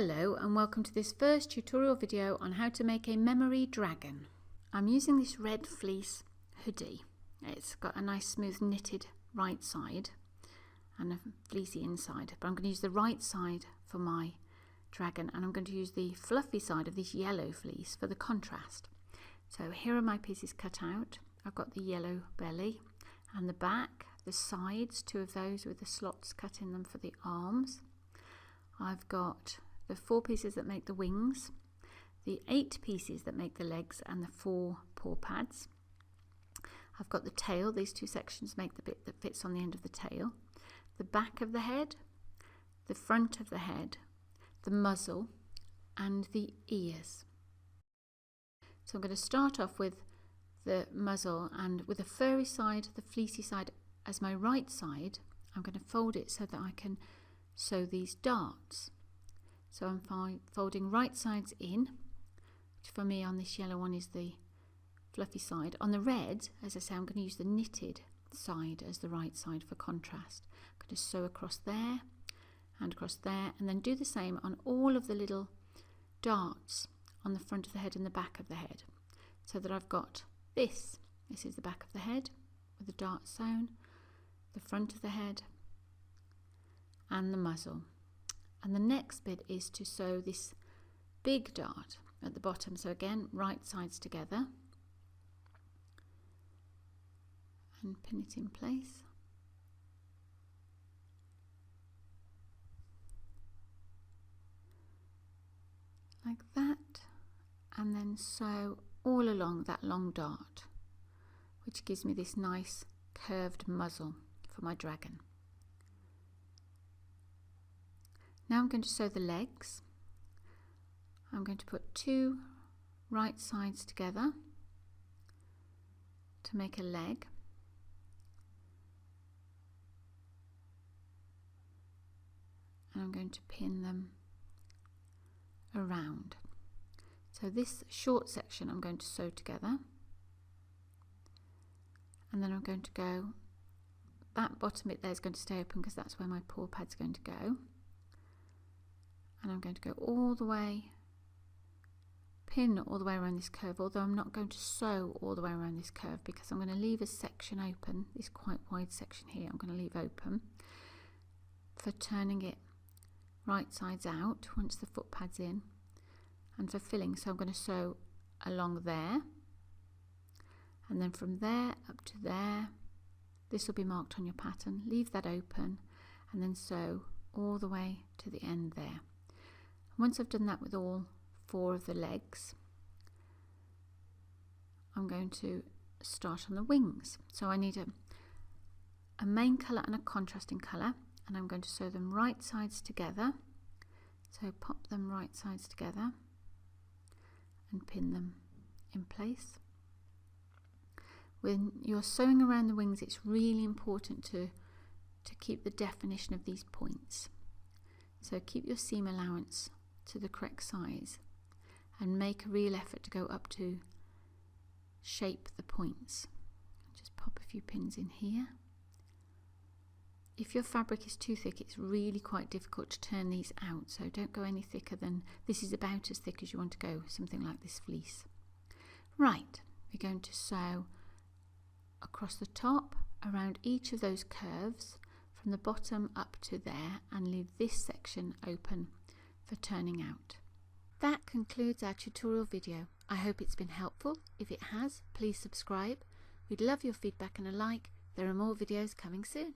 Hello and welcome to this first tutorial video on how to make a memory dragon. I'm using this red fleece hoodie. It's got a nice smooth knitted right side and a fleecy inside, but I'm going to use the right side for my dragon and I'm going to use the fluffy side of this yellow fleece for the contrast. So here are my pieces cut out. I've got the yellow belly and the back, the sides, two of those with the slots cut in them for the arms. I've got the 4 pieces that make the wings, the 8 pieces that make the legs and the 4 paw pads. I've got the tail. These 2 sections make the bit that fits on the end of the tail, the back of the head, the front of the head, the muzzle and the ears. So I'm going to start off with the muzzle, and with the furry side, the fleecy side as my right side, I'm going to fold it so that I can sew these darts. So I'm folding right sides in, which for me on this yellow one is the fluffy side. On the red, as I say, I'm going to use the knitted side as the right side for contrast. I'm going to sew across there and across there, and then do the same on all of the little darts on the front of the head and the back of the head, so that I've got this. This is the back of the head with the dart sewn, the front of the head and the muzzle. And the next bit is to sew this big dart at the bottom. So again, right sides together and pin it in place. Like that, and then sew all along that long dart, which gives me this nice curved muzzle for my dragon. Now I'm going to sew the legs. I'm going to put 2 right sides together to make a leg. And I'm going to pin them around. So this short section I'm going to sew together, and then I'm going to go, that bottom bit there is going to stay open because that's where my paw pad's going to go. And I'm going to go all the way, pin all the way around this curve, although I'm not going to sew all the way around this curve because I'm going to leave a section open, this quite wide section here I'm going to leave open for turning it right sides out once the foot pad's in, and for filling. So I'm going to sew along there, and then from there up to there. This will be marked on your pattern. Leave that open and then sew all the way to the end there. Once I've done that with all 4 of the legs, I'm going to start on the wings. So I need a main colour and a contrasting colour, and I'm going to sew them right sides together. So pop them right sides together and pin them in place. When you're sewing around the wings, it's really important to keep the definition of these points. So keep your seam allowance to the correct size and make a real effort to go up to shape the points. Just pop a few pins in here. If your fabric is too thick, it's really quite difficult to turn these out, so don't go any thicker than, this is about as thick as you want to go, something like this fleece. Right, we're going to sew across the top around each of those curves from the bottom up to there, and leave this section open for turning out. That concludes our tutorial video. I hope it's been helpful. If it has, please subscribe. We'd love your feedback and a like. There are more videos coming soon.